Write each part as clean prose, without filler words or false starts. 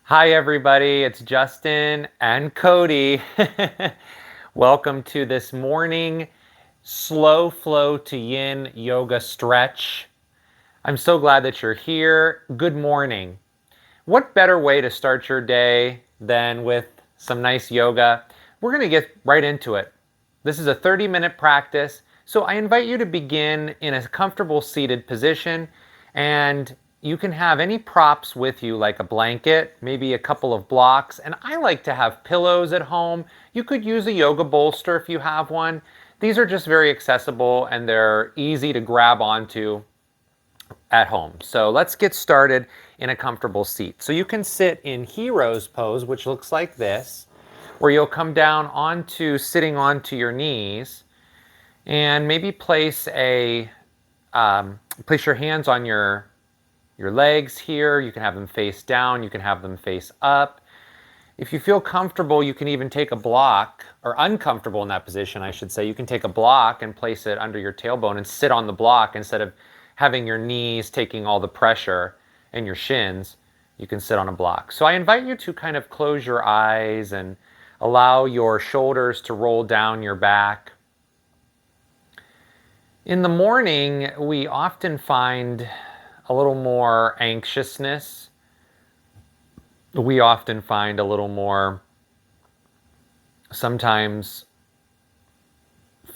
Hi, everybody. It's Justin and Cody. Welcome to this morning slow flow to Yin Yoga stretch. I'm so glad that you're here. Good morning. What better way to start your day than with some nice yoga? We're going to get right into it. This is a 30-minute practice, so I invite you to begin in a comfortable seated position, and you can have any props with you, like a blanket, maybe a couple of blocks, and I like to have pillows at home. You could use a yoga bolster if you have one. These are just very accessible and they're easy to grab onto at home. So let's get started in a comfortable seat. So you can sit in hero's pose, which looks like this, where you'll come down sitting onto your knees, and maybe place your hands on your legs here. You can have them face down. You can have them face up. If you feel comfortable, you can even take a block, or uncomfortable in that position, I should say, you can take a block and place it under your tailbone and sit on the block instead of having your knees taking all the pressure and your shins. You can sit on a block. So I invite you to kind of close your eyes and allow your shoulders to roll down your back. In the morning, we often find a little more anxiousness. We often find a little more, sometimes,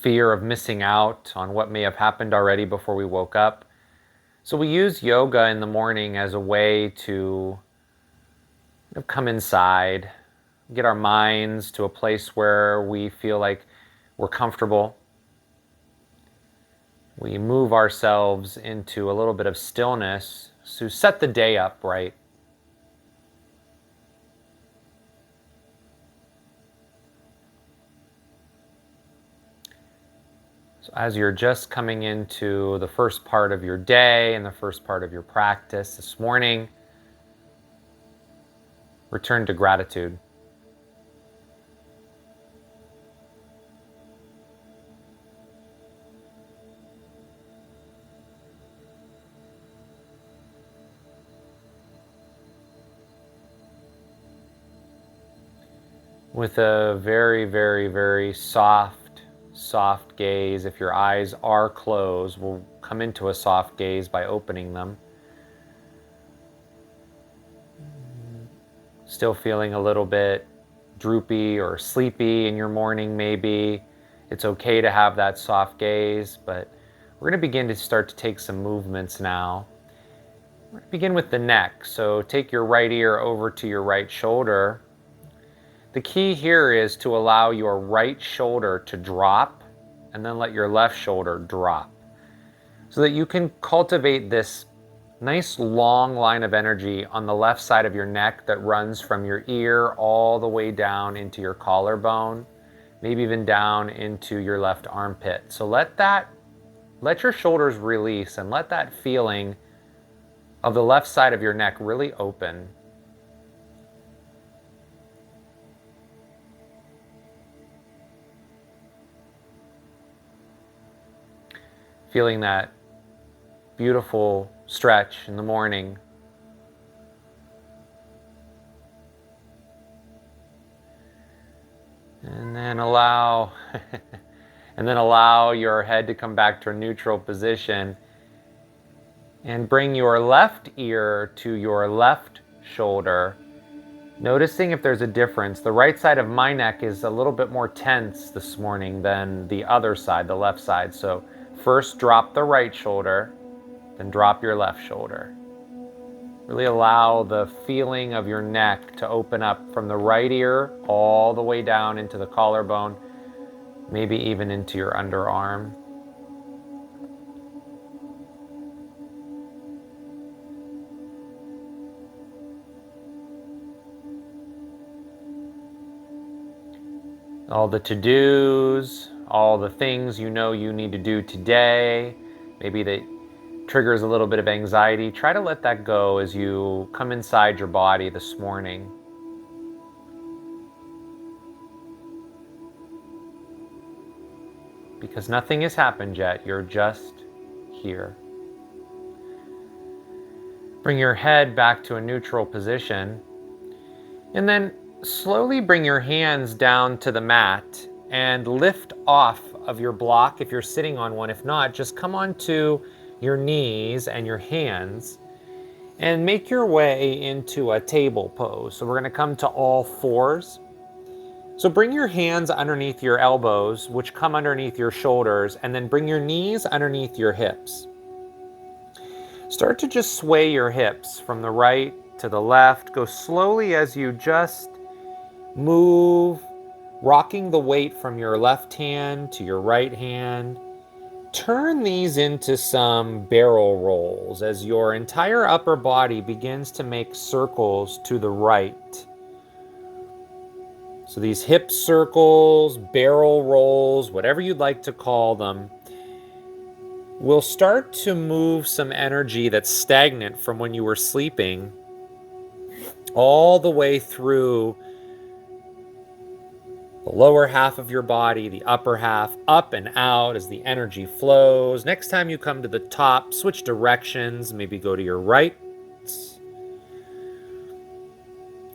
fear of missing out on what may have happened already before we woke up. So we use yoga in the morning as a way to come inside, get our minds to a place where we feel like we're comfortable. We move ourselves into a little bit of stillness to set the day up right. So as you're just coming into the first part of your day and the first part of your practice this morning, return to gratitude. With a very, very, very soft gaze. If your eyes are closed, we'll come into a soft gaze by opening them. Still feeling a little bit droopy or sleepy in your morning maybe. It's okay to have that soft gaze, but we're going to begin to start to take some movements now. We're going to begin with the neck. So take your right ear over to your right shoulder. The key here is to allow your right shoulder to drop and then let your left shoulder drop, so that you can cultivate this nice long line of energy on the left side of your neck that runs from your ear all the way down into your collarbone, maybe even down into your left armpit. So let your shoulders release and let that feeling of the left side of your neck really open. Feeling that beautiful stretch in the morning. And then allow your head to come back to a neutral position, and bring your left ear to your left shoulder, noticing if there's a difference. The right side of my neck is a little bit more tense this morning than the other side, the left side. So first drop the right shoulder, then drop your left shoulder. Really allow the feeling of your neck to open up from the right ear all the way down into the collarbone, maybe even into your underarm. All the to-dos, all the things you know you need to do today, maybe that triggers a little bit of anxiety, try to let that go as you come inside your body this morning. Because nothing has happened yet, you're just here. Bring your head back to a neutral position. And then slowly bring your hands down to the mat and lift off of your block if you're sitting on one. If not, just come onto your knees and your hands and make your way into a table pose. So we're going to come to all fours. So bring your hands underneath your elbows, which come underneath your shoulders, and then bring your knees underneath your hips. Start to just sway your hips from the right to the left. Go slowly as you just move, rocking the weight from your left hand to your right hand. Turn these into some barrel rolls as your entire upper body begins to make circles to the right. So these hip circles, barrel rolls, whatever you'd like to call them, will start to move some energy that's stagnant from when you were sleeping all the way through the lower half of your body, the upper half, up and out as the energy flows. Next time you come to the top, switch directions, maybe go to your right.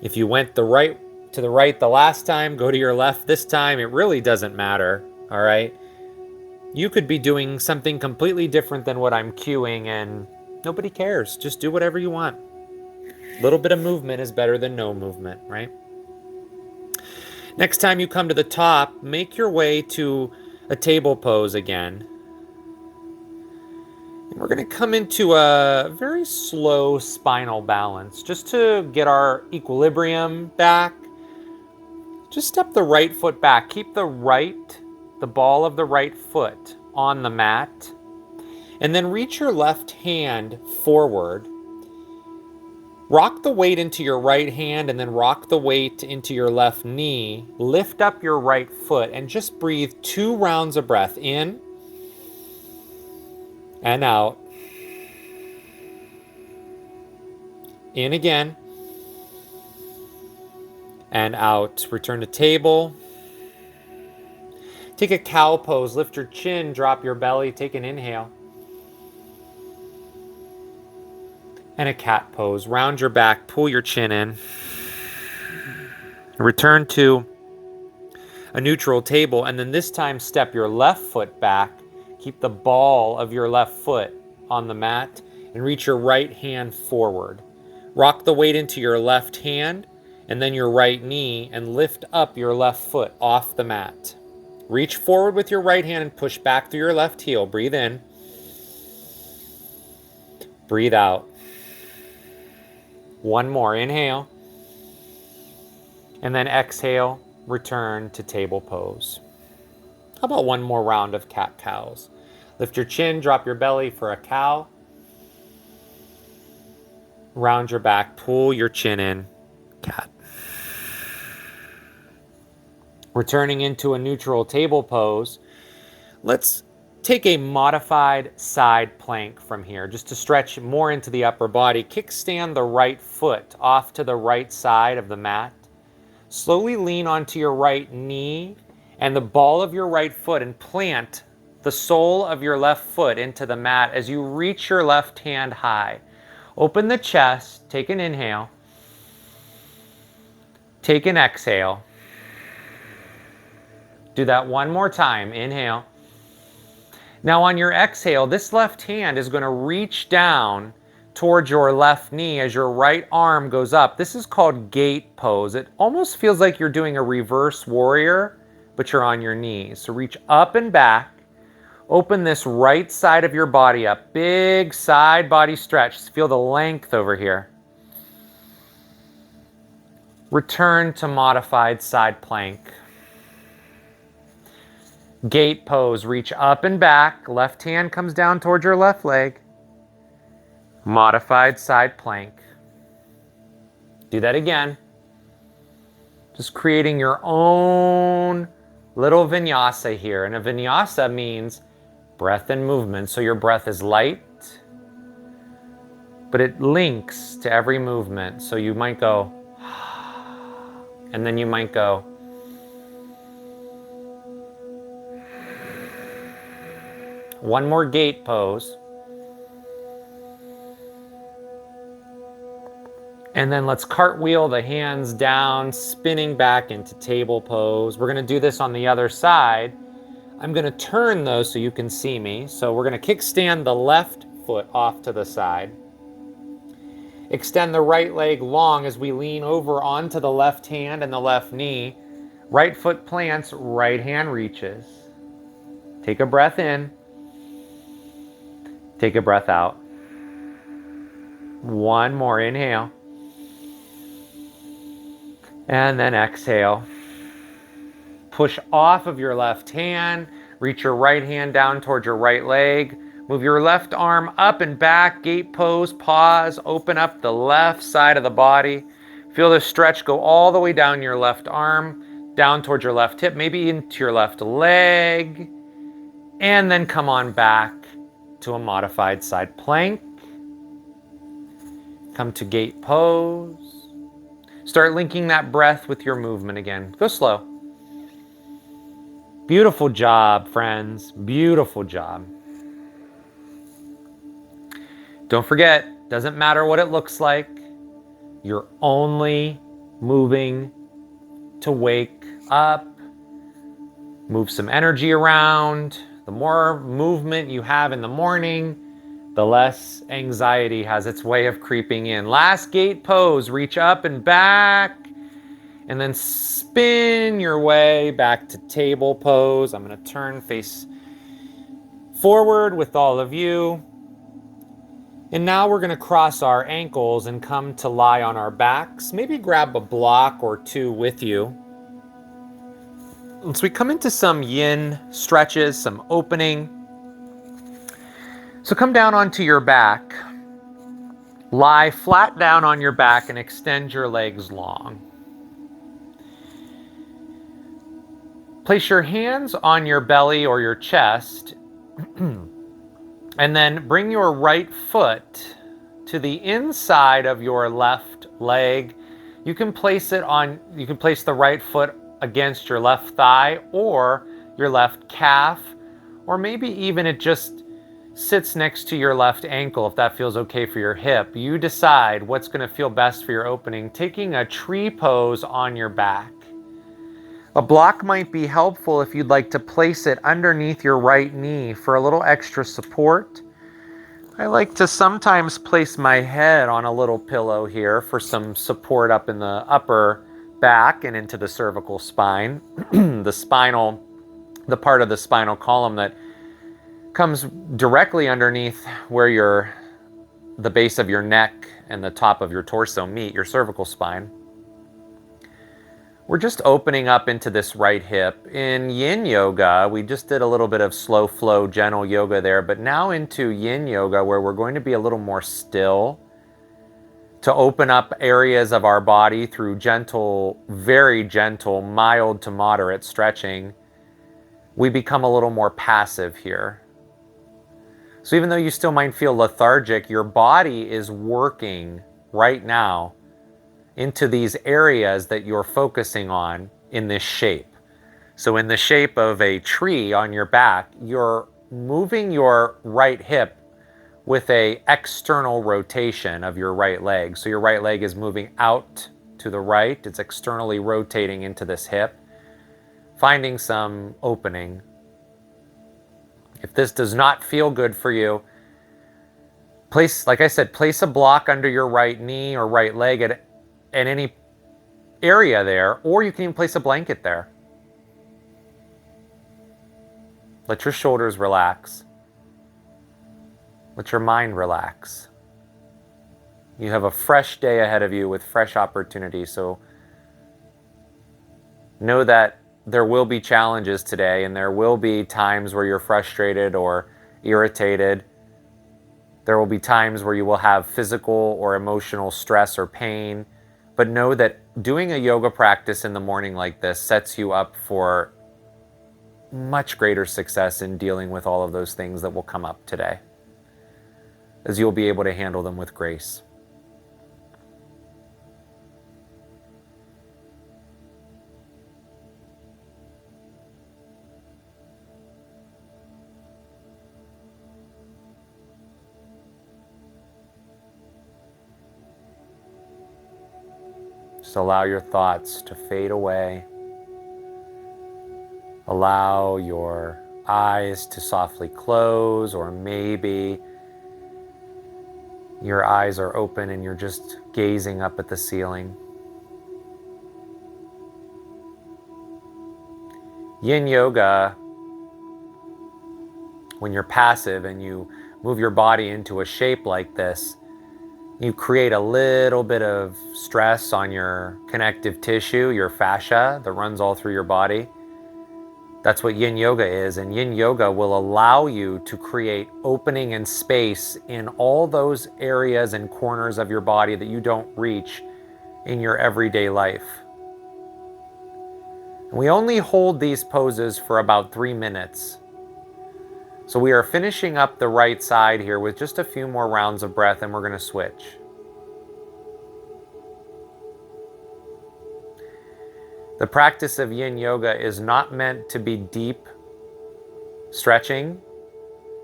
If you went to the right the last time, go to your left this time. It really doesn't matter, all right? You could be doing something completely different than what I'm cueing, and nobody cares. Just do whatever you want. A little bit of movement is better than no movement, right? Next time you come to the top, make your way to a table pose again. And we're going to come into a very slow spinal balance just to get our equilibrium back. Just step the right foot back. Keep the ball of the right foot on the mat. And then reach your left hand forward. Rock the weight into your right hand and then rock the weight into your left knee. Lift up your right foot and just breathe 2 rounds of breath in and out. In again and out. Return to table. Take a cow pose. Lift your chin, drop your belly. Take an inhale. And a cat pose. Round your back, pull your chin in. Return to a neutral table, and then this time step your left foot back. Keep the ball of your left foot on the mat and reach your right hand forward. Rock the weight into your left hand and then your right knee and lift up your left foot off the mat. Reach forward with your right hand and push back through your left heel. Breathe in. Breathe out. One more. Inhale. And then exhale. Return to table pose. How about one more round of cat-cows? Lift your chin, drop your belly for a cow. Round your back, pull your chin in, cat. Returning into a neutral table pose, let's take a modified side plank from here, just to stretch more into the upper body. Kickstand the right foot off to the right side of the mat. Slowly lean onto your right knee and the ball of your right foot and plant the sole of your left foot into the mat as you reach your left hand high. Open the chest, take an inhale, take an exhale. Do that one more time, inhale. Now on your exhale, this left hand is going to reach down towards your left knee as your right arm goes up. This is called gate pose. It almost feels like you're doing a reverse warrior, but you're on your knees. So reach up and back. Open this right side of your body up. Big side body stretch. Feel the length over here. Return to modified side plank. Gate pose. Reach up and back. Left hand comes down towards your left leg. Modified side plank. Do that again. Just creating your own little vinyasa here. And a vinyasa means breath and movement. So your breath is light, but it links to every movement. So you might go, and then you might go. One more gate pose. And then let's cartwheel the hands down, spinning back into table pose. We're going to do this on the other side. I'm going to turn though so you can see me. So we're going to kickstand the left foot off to the side. Extend the right leg long as we lean over onto the left hand and the left knee. Right foot plants, right hand reaches. Take a breath in. Take a breath out. One more inhale. And then exhale. Push off of your left hand. Reach your right hand down towards your right leg. Move your left arm up and back. Gate pose. Pause. Open up the left side of the body. Feel the stretch go all the way down your left arm, down towards your left hip, maybe into your left leg. And then come on back to a modified side plank. Come to gate pose. Start linking that breath with your movement again. Go slow. Beautiful job, friends. Beautiful job. Don't forget, doesn't matter what it looks like. You're only moving to wake up. Move some energy around. The more movement you have in the morning, the less anxiety has its way of creeping in. Last gate pose. Reach up and back. And then spin your way back to table pose. I'm going to turn face forward with all of you. And now we're going to cross our ankles and come to lie on our backs. Maybe grab a block or two with you. Once we come into some yin stretches, some opening. So come down onto your back. Lie flat down on your back and extend your legs long. Place your hands on your belly or your chest, and then bring your right foot to the inside of your left leg. You can place the right foot against your left thigh or your left calf, or maybe even it just sits next to your left ankle if that feels okay for your hip. You decide what's going to feel best for your opening. Taking a tree pose on your back. A block might be helpful if you'd like to place it underneath your right knee for a little extra support. I like to sometimes place my head on a little pillow here for some support up in the upper back and into the cervical spine. The part of the spinal column that comes directly underneath where the base of your neck and the top of your torso meet, your cervical spine. We're just opening up into this right hip. In Yin Yoga, we just did a little bit of slow flow, gentle yoga there, but now into Yin Yoga where we're going to be a little more still to open up areas of our body through gentle, very gentle, mild to moderate stretching. We become a little more passive here. So even though you still might feel lethargic, your body is working right now into these areas that you're focusing on in this shape. So in the shape of a tree on your back, you're moving your right hip with an external rotation of your right leg. So your right leg is moving out to the right. It's externally rotating into this hip, finding some opening. If this does not feel good for you, like I said, place a block under your right knee or right leg at any area there, or you can even place a blanket there. Let your shoulders relax. Let your mind relax. You have a fresh day ahead of you with fresh opportunities, so know that there will be challenges today, and there will be times where you're frustrated or irritated. There will be times where you will have physical or emotional stress or pain. But know that doing a yoga practice in the morning like this sets you up for much greater success in dealing with all of those things that will come up today, as you'll be able to handle them with grace. Just allow your thoughts to fade away. Allow your eyes to softly close, or maybe your eyes are open and you're just gazing up at the ceiling. Yin Yoga, when you're passive and you move your body into a shape like this, you create a little bit of stress on your connective tissue, your fascia that runs all through your body. That's what Yin Yoga is, and Yin Yoga will allow you to create opening and space in all those areas and corners of your body that you don't reach in your everyday life. And we only hold these poses for about 3 minutes. So we are finishing up the right side here with just a few more rounds of breath, and we're going to switch. The practice of Yin Yoga is not meant to be deep stretching.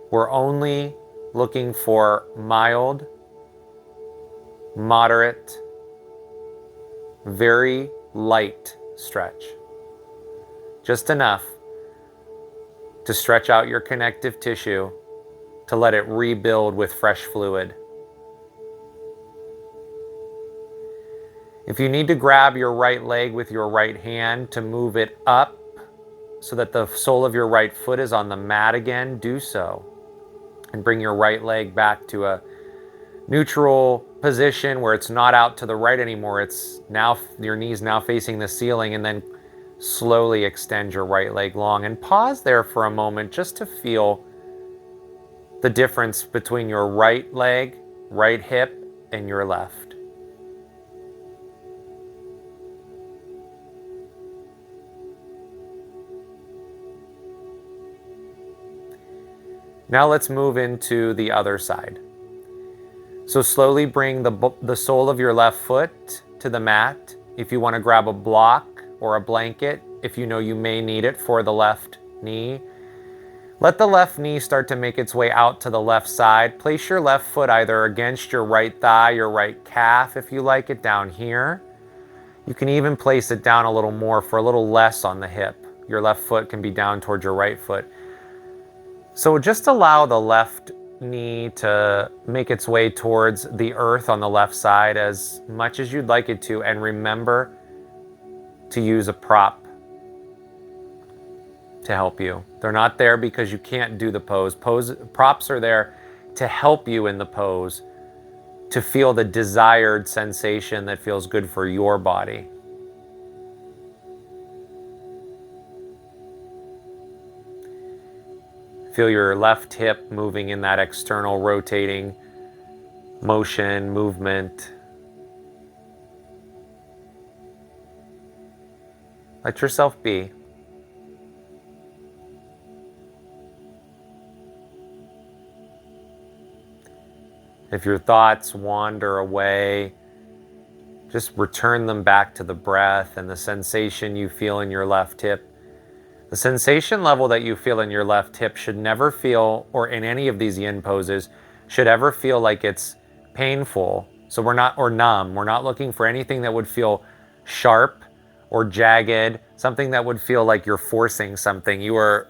We're only looking for mild, moderate, very light stretch. Just enough to stretch out your connective tissue, to let it rebuild with fresh fluid. If you need to grab your right leg with your right hand to move it up so that the sole of your right foot is on the mat again, do so. And bring your right leg back to a neutral position where it's not out to the right anymore. It's now, your knees now facing the ceiling, and then slowly extend your right leg long. And pause there for a moment just to feel the difference between your right leg, right hip, and your left. Now let's move into the other side. So slowly bring the sole of your left foot to the mat. If you want to grab a block or a blanket, if you know you may need it for the left knee, let the left knee start to make its way out to the left side. Place your left foot either against your right thigh, your right calf, if you like it, down here. You can even place it down a little more for a little less on the hip. Your left foot can be down towards your right foot. So just allow the left knee to make its way towards the earth on the left side as much as you'd like it to, and remember to use a prop to help you. They're not there because you can't do the pose. Props are there to help you in the pose, to feel the desired sensation that feels good for your body. Feel your left hip moving in that external rotating motion, movement. Let yourself be. If your thoughts wander away, just return them back to the breath and the sensation you feel in your left hip. The sensation level that you feel in your left hip should never feel, or in any of these yin poses, should ever feel like it's painful. So we're not, or numb. We're not looking for anything that would feel sharp or jagged, something that would feel like you're forcing something. You're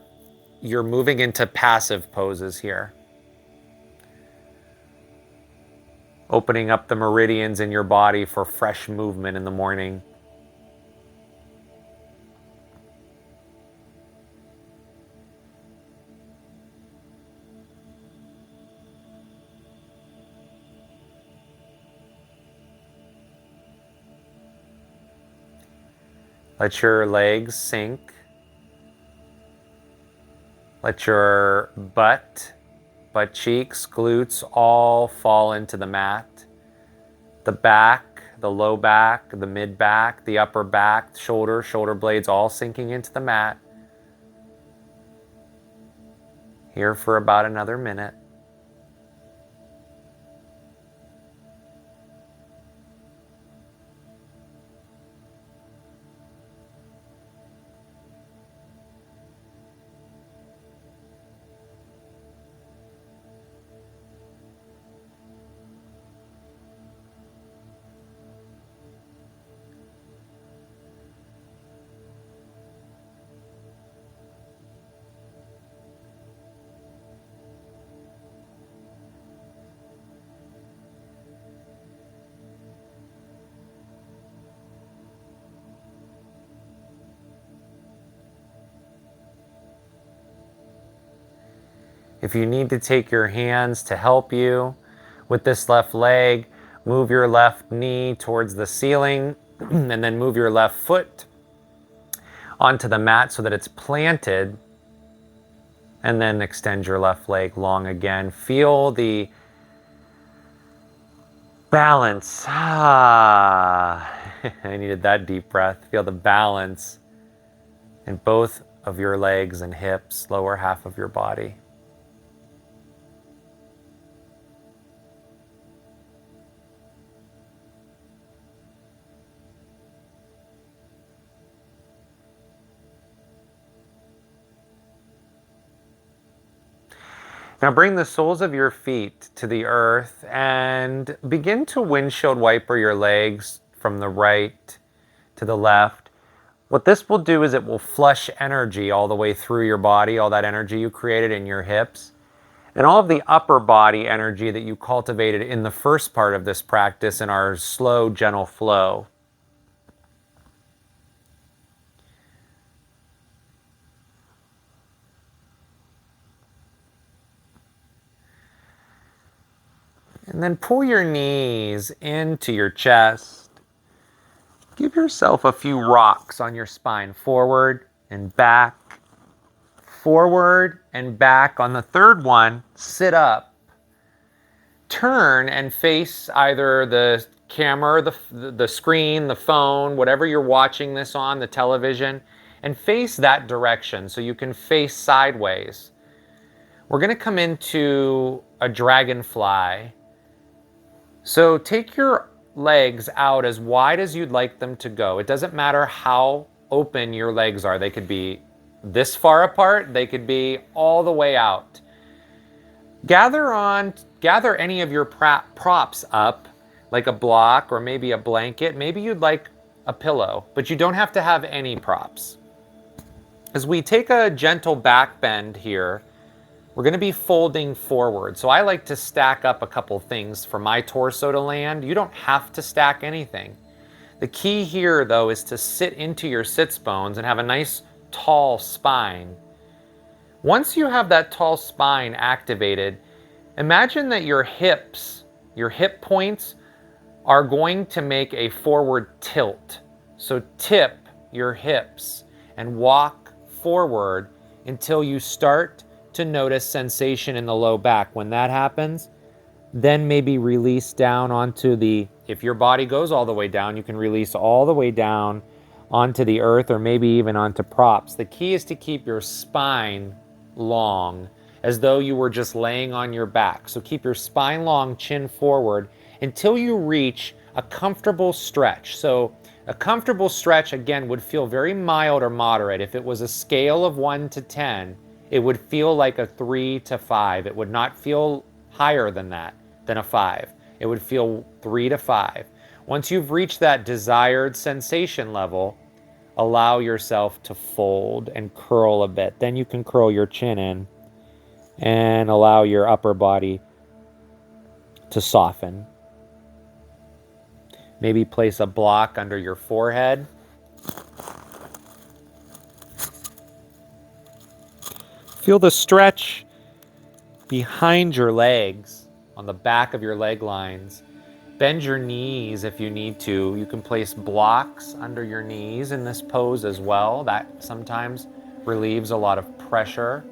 moving into passive poses here. Opening up the meridians in your body for fresh movement in the morning. Let your legs sink. Let your butt cheeks, glutes all fall into the mat. The back, the low back, the mid back, the upper back, shoulder blades all sinking into the mat. Here for about another minute. If you need to take your hands to help you with this left leg, move your left knee towards the ceiling and then move your left foot onto the mat so that it's planted. And then extend your left leg long again. Feel the balance. I needed that deep breath. Feel the balance in both of your legs and hips, lower half of your body. Now bring the soles of your feet to the earth and begin to windshield wiper your legs from the right to the left. What this will do is it will flush energy all the way through your body, all that energy you created in your hips, and all of the upper body energy that you cultivated in the first part of this practice in our slow, gentle flow. And then pull your knees into your chest. Give yourself a few rocks on your spine, forward and back, forward and back. On the third one, sit up. Turn and face either the camera, the screen, the phone, whatever you're watching this on, the television, and face that direction so you can face sideways. We're going to come into a dragonfly. So take your legs out as wide as you'd like them to go. It doesn't matter how open your legs are. They could be this far apart. They could be all the way out. Gather any of your props up, like a block or maybe a blanket. Maybe you'd like a pillow, but you don't have to have any props. As we take a gentle back bend here, we're going to be folding forward. So I like to stack up a couple things for my torso to land. You don't have to stack anything. The key here, though, is to sit into your sits bones and have a nice tall spine. Once you have that tall spine activated, imagine that your hips, your hip points, are going to make a forward tilt. So tip your hips and walk forward until you start to notice sensation in the low back. When that happens, then maybe release down onto if your body goes all the way down, you can release all the way down onto the earth or maybe even onto props. The key is to keep your spine long, as though you were just laying on your back. So keep your spine long, chin forward, until you reach a comfortable stretch. So a comfortable stretch, again, would feel very mild or moderate. If it was a scale of 1 to 10, it would feel like a 3 to 5. It would not feel higher than that, than a 5. It would feel 3 to 5. Once you've reached that desired sensation level, allow yourself to fold and curl a bit. Then you can curl your chin in and allow your upper body to soften. Maybe place a block under your forehead. Feel the stretch behind your legs, on the back of your leg lines. Bend your knees if you need to. You can place blocks under your knees in this pose as well. That sometimes relieves a lot of pressure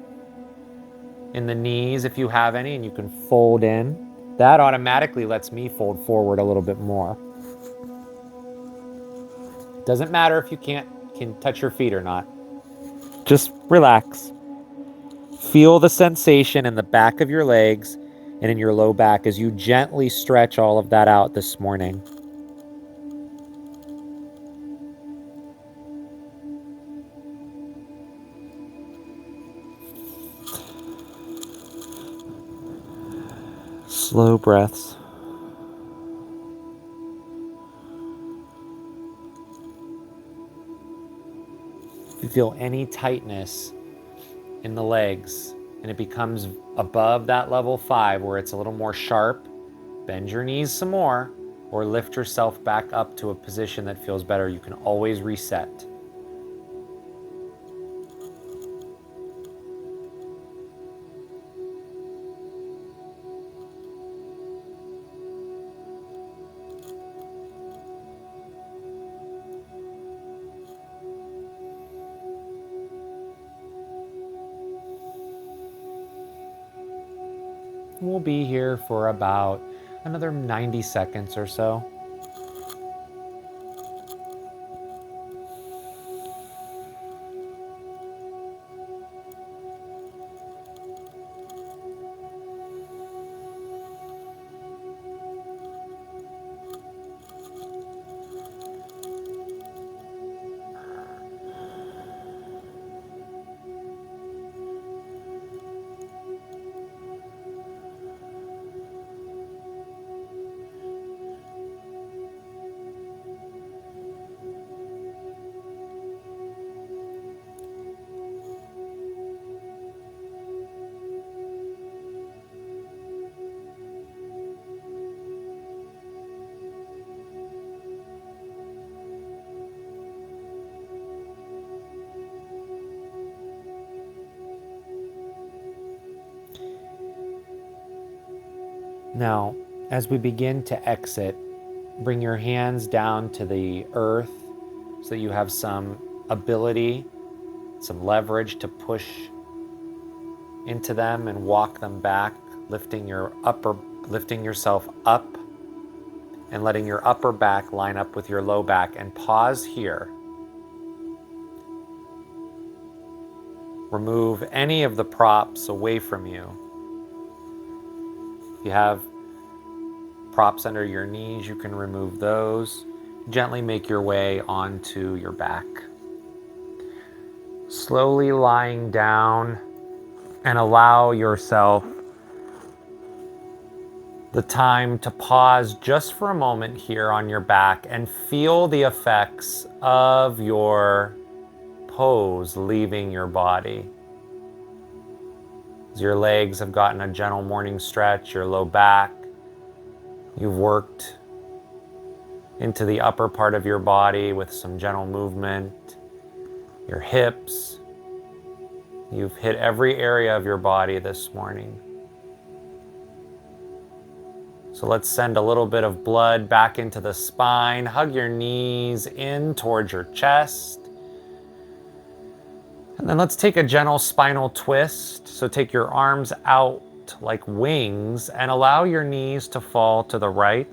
in the knees if you have any, and you can fold in. That automatically lets me fold forward a little bit more. Doesn't matter if you can touch your feet or not. Just relax. Feel the sensation in the back of your legs and in your low back as you gently stretch all of that out this morning. Slow breaths. If you feel any tightness in the legs and it becomes above that level 5 where it's a little more sharp, bend your knees some more or lift yourself back up to a position that feels better. You can always reset. We'll be here for about another 90 seconds or so. Now, as we begin to exit, bring your hands down to the earth so that you have some ability, some leverage to push into them and walk them back, lifting yourself up and letting your upper back line up with your low back. And pause here. Remove any of the props away from you. If you have props under your knees, you can remove those. Gently make your way onto your back. Slowly lying down, and allow yourself the time to pause just for a moment here on your back and feel the effects of your pose leaving your body. As your legs have gotten a gentle morning stretch, your low back, you've worked into the upper part of your body with some gentle movement, your hips. You've hit every area of your body this morning. So let's send a little bit of blood back into the spine. Hug your knees in towards your chest. And then let's take a gentle spinal twist. So take your arms out like wings and allow your knees to fall to the right.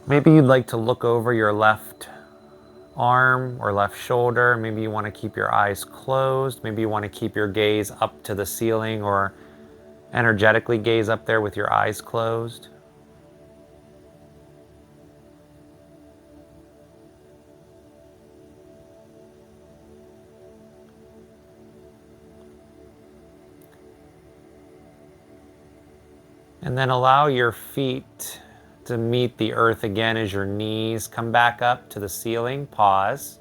Maybe you'd like to look over your left arm or left shoulder. Maybe you want to keep your eyes closed. Maybe you want to keep your gaze up to the ceiling or energetically gaze up there with your eyes closed. And then allow your feet to meet the earth again as your knees come back up to the ceiling. Pause.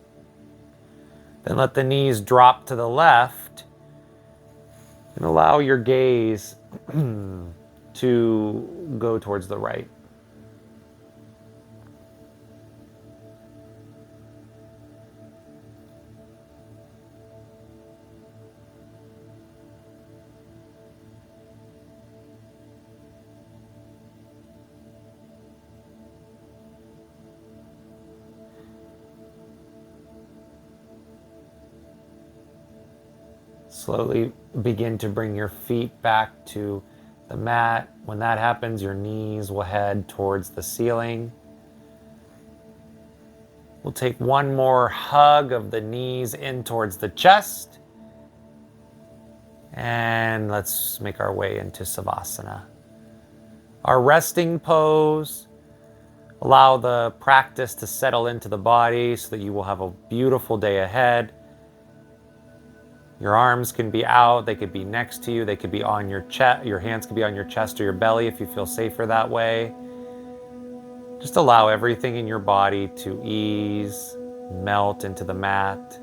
Then let the knees drop to the left and allow your gaze to go towards the right. Slowly begin to bring your feet back to the mat. When that happens, your knees will head towards the ceiling. We'll take one more hug of the knees in towards the chest. And let's make our way into Savasana. Our resting pose. Allow the practice to settle into the body so that you will have a beautiful day ahead. Your arms can be out, they could be next to you, they could be on your chest, your hands could be on your chest or your belly if you feel safer that way. Just allow everything in your body to ease, melt into the mat.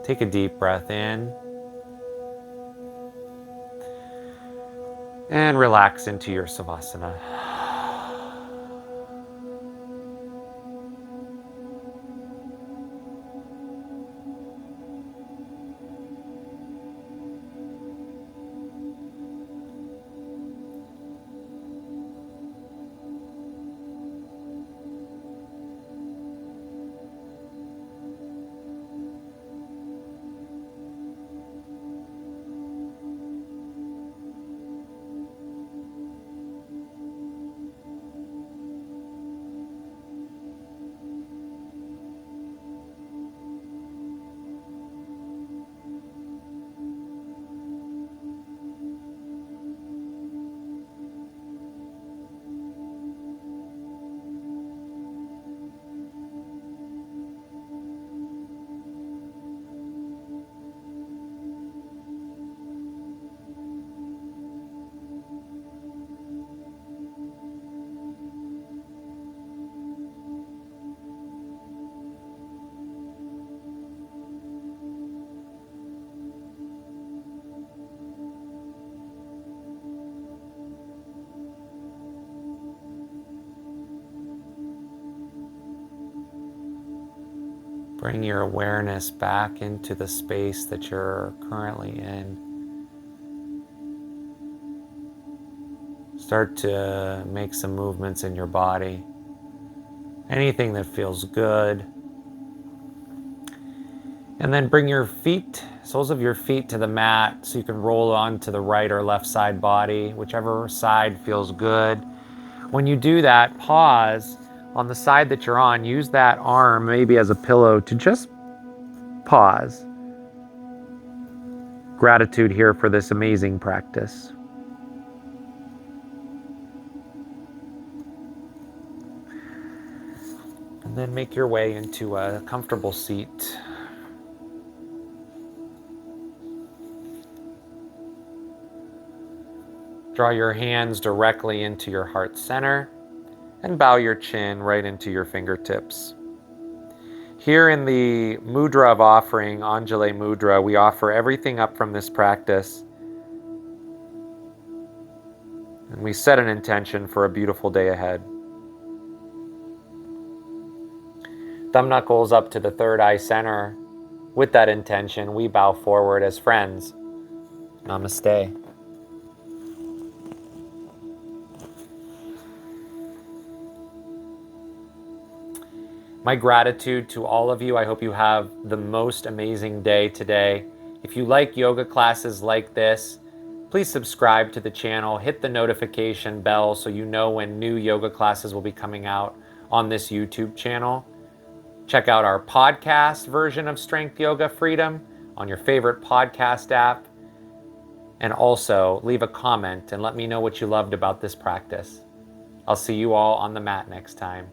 Take a deep breath in. And relax into your Savasana. Bring your awareness back into the space that you're currently in. Start to make some movements in your body. Anything that feels good. And then bring your feet, soles of your feet to the mat so you can roll onto the right or left side body, whichever side feels good. When you do that, pause on the side that you're on. Use that arm maybe as a pillow to just pause. Gratitude here for this amazing practice. And then make your way into a comfortable seat. Draw your hands directly into your heart center and bow your chin right into your fingertips. Here in the mudra of offering, Anjali Mudra, we offer everything up from this practice. And we set an intention for a beautiful day ahead. Thumb knuckles up to the third eye center. With that intention, we bow forward as friends. Namaste. My gratitude to all of you. I hope you have the most amazing day today. If you like yoga classes like this, please subscribe to the channel, hit the notification bell so you know when new yoga classes will be coming out on this YouTube channel. Check out our podcast version of Strength Yoga Freedom on your favorite podcast app. And also leave a comment and let me know what you loved about this practice. I'll see you all on the mat next time.